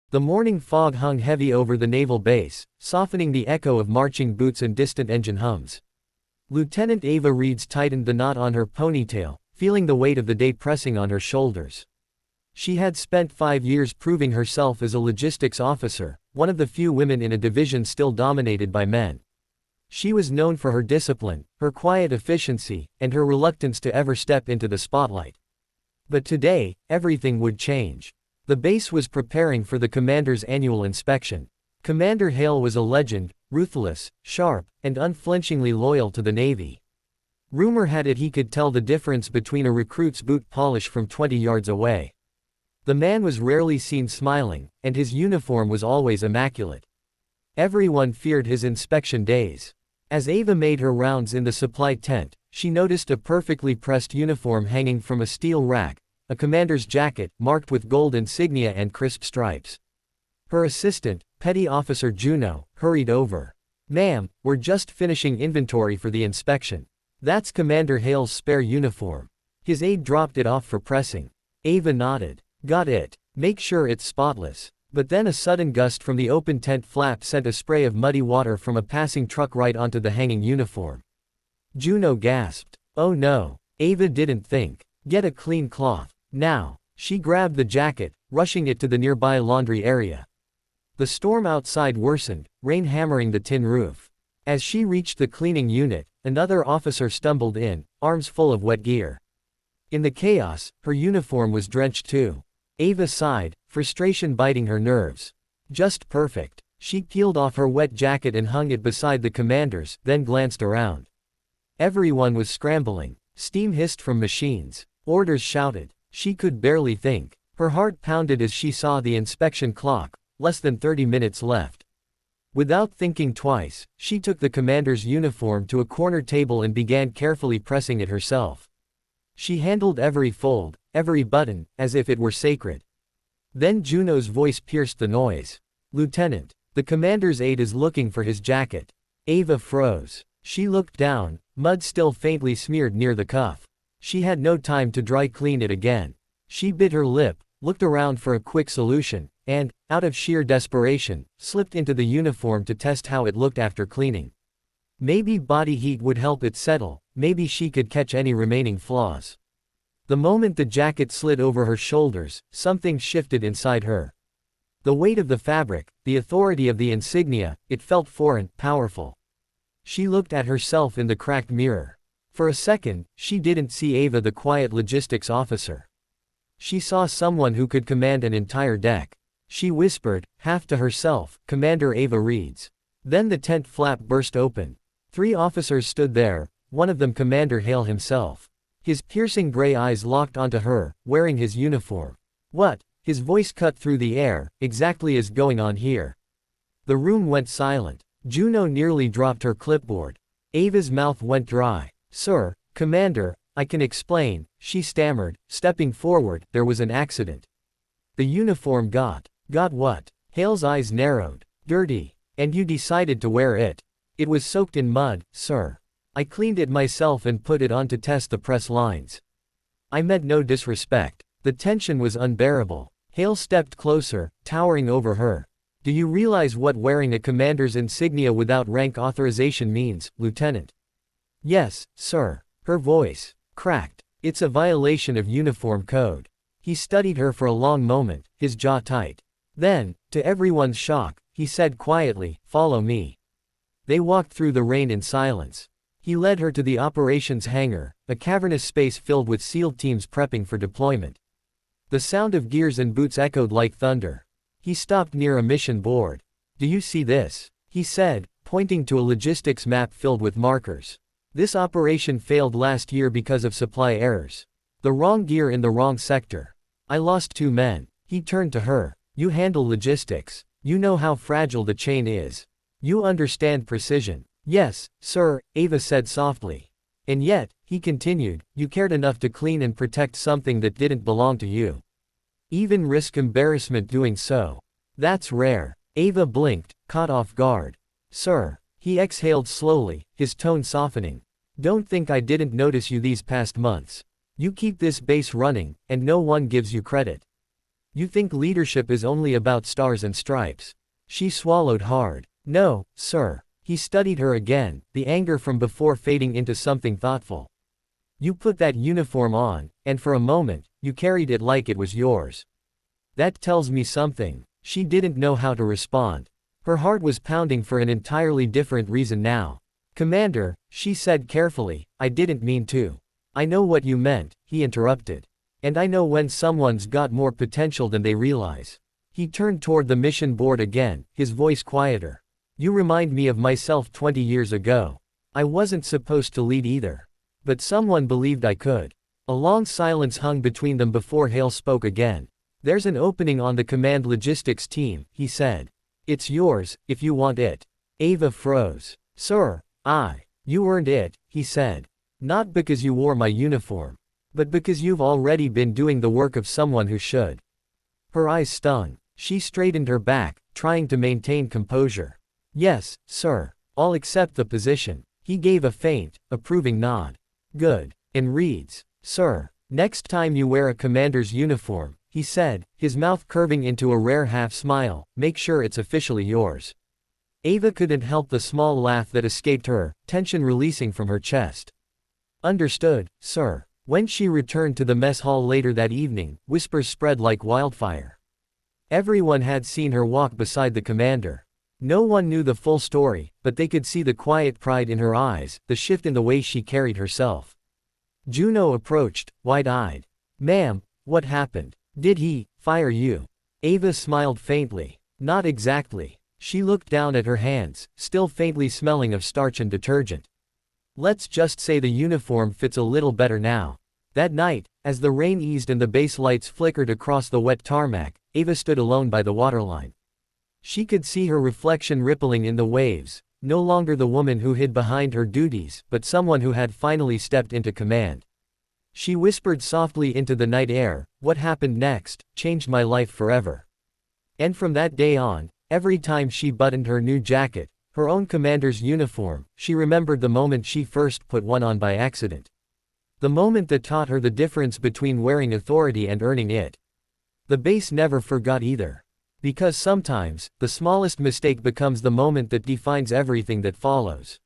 The morning fog hung heavy over the naval base, softening the echo of marching boots and distant engine hums. Lieutenant Ava Reeds tightened the knot on her ponytail, feeling the weight of the day pressing on her shoulders. She had spent 5 years proving herself as a logistics officer, one of the few women in a division still dominated by men. She was known for her discipline, her quiet efficiency, and her reluctance to ever step into the spotlight. But today, everything would change. The base was preparing for the commander's annual inspection. Commander Hale was a legend, ruthless, sharp, and unflinchingly loyal to the Navy. Rumor had it he could tell the difference between a recruit's boot polish from 20 yards away. The man was rarely seen smiling, and his uniform was always immaculate. Everyone feared his inspection days. As Ava made her rounds in the supply tent, she noticed a perfectly pressed uniform hanging from a steel rack, a commander's jacket, marked with gold insignia and crisp stripes. Her assistant, Petty Officer Juno, hurried over. "Ma'am, we're just finishing inventory for the inspection. That's Commander Hale's spare uniform." His aide dropped it off for pressing. Ava nodded. "Got it. Make sure it's spotless." But then a sudden gust from the open tent flap sent a spray of muddy water from a passing truck right onto the hanging uniform. Juno gasped. "Oh no." Ava didn't think. "Get a clean cloth. Now." She grabbed the jacket, rushing it to the nearby laundry area. The storm outside worsened, rain hammering the tin roof. As she reached the cleaning unit, another officer stumbled in, arms full of wet gear. In the chaos, her uniform was drenched too. Ava sighed, frustration biting her nerves. Just perfect. She peeled off her wet jacket and hung it beside the commander's, then glanced around. Everyone was scrambling. Steam hissed from machines. Orders shouted. She could barely think. Her heart pounded as she saw the inspection clock, less than 30 minutes left. Without thinking twice, she took the commander's uniform to a corner table and began carefully pressing it herself. She handled every fold, every button, as if it were sacred. Then Juno's voice pierced the noise. "Lieutenant, the commander's aide is looking for his jacket." Ava froze. She looked down, mud still faintly smeared near the cuff. She had no time to dry clean it again. She bit her lip, looked around for a quick solution, and, out of sheer desperation, slipped into the uniform to test how it looked after cleaning. Maybe body heat would help it settle, maybe she could catch any remaining flaws. The moment the jacket slid over her shoulders, something shifted inside her. The weight of the fabric, the authority of the insignia, it felt foreign, powerful. She looked at herself in the cracked mirror. For a second, she didn't see Ava the quiet logistics officer. She saw someone who could command an entire deck. She whispered, half to herself, "Commander Ava Reeds." Then the tent flap burst open. 3 officers stood there, one of them Commander Hale himself. His piercing gray eyes locked onto her, wearing his uniform. "What?" His voice cut through the air. "Exactly is going on here?" The room went silent. Juno nearly dropped her clipboard. Ava's mouth went dry. "Sir, Commander, I can explain," she stammered, stepping forward. "There was an accident." "The uniform got what?" Hale's eyes narrowed. "Dirty. And you decided to wear it." "It was soaked in mud, sir. I cleaned it myself and put it on to test the press lines." "I meant no disrespect." The tension was unbearable. Hale stepped closer, towering over her. "Do you realize what wearing a commander's insignia without rank authorization means, Lieutenant?" "Yes, sir." Her voice cracked. "It's a violation of uniform code." He studied her for a long moment, his jaw tight. Then, to everyone's shock, he said quietly, "Follow me." They walked through the rain in silence. He led her to the operations hangar, a cavernous space filled with SEAL teams prepping for deployment. The sound of gears and boots echoed like thunder. He stopped near a mission board. "Do you see this?" he said, pointing to a logistics map filled with markers. "This operation failed last year because of supply errors. The wrong gear in the wrong sector. I lost 2 men. He turned to her. "You handle logistics. You know how fragile the chain is. You understand precision." "Yes, sir," Ava said softly. "And yet," he continued, "you cared enough to clean and protect something that didn't belong to you. Even risk embarrassment doing so. That's rare." Ava blinked, caught off guard. "Sir." He exhaled slowly, his tone softening. "Don't think I didn't notice you these past months. You keep this base running, and no one gives you credit. You think leadership is only about stars and stripes. She swallowed hard. No, sir. He studied her again, the anger from before fading into something thoughtful. You put that uniform on, and for a moment, you carried it like it was yours. That tells me something. She didn't know how to respond. Her heart was pounding for an entirely different reason now. Commander, she said carefully, I didn't mean to. I know what you meant, he interrupted. And I know when someone's got more potential than they realize. He turned toward the mission board again, his voice quieter. You remind me of myself 20 years ago. I wasn't supposed to lead either. But someone believed I could. A long silence hung between them before Hale spoke again. There's an opening on the command logistics team, he said. It's yours, if you want it. Ava froze. Sir, you earned it, he said. Not because you wore my uniform. But because you've already been doing the work of someone who should. Her eyes stung. She straightened her back, trying to maintain composure. Yes, sir. I'll accept the position. He gave a faint, approving nod. Good. And Reeds, sir, next time you wear a commander's uniform, he said, his mouth curving into a rare half-smile, make sure it's officially yours. Ava couldn't help the small laugh that escaped her, tension releasing from her chest. Understood, sir. When she returned to the mess hall later that evening, whispers spread like wildfire. Everyone had seen her walk beside the commander. No one knew the full story, but they could see the quiet pride in her eyes, the shift in the way she carried herself. Juno approached, wide-eyed. Ma'am, what happened? Did he fire you? Ava smiled faintly. Not exactly. She looked down at her hands, still faintly smelling of starch and detergent. Let's just say the uniform fits a little better now. That night, as the rain eased and the base lights flickered across the wet tarmac, Ava stood alone by the waterline. She could see her reflection rippling in the waves, no longer the woman who hid behind her duties, but someone who had finally stepped into command. She whispered softly into the night air, what happened next, changed my life forever. And from that day on, every time she buttoned her new jacket, her own commander's uniform, she remembered the moment she first put one on by accident. The moment that taught her the difference between wearing authority and earning it. The base never forgot either. Because sometimes, the smallest mistake becomes the moment that defines everything that follows.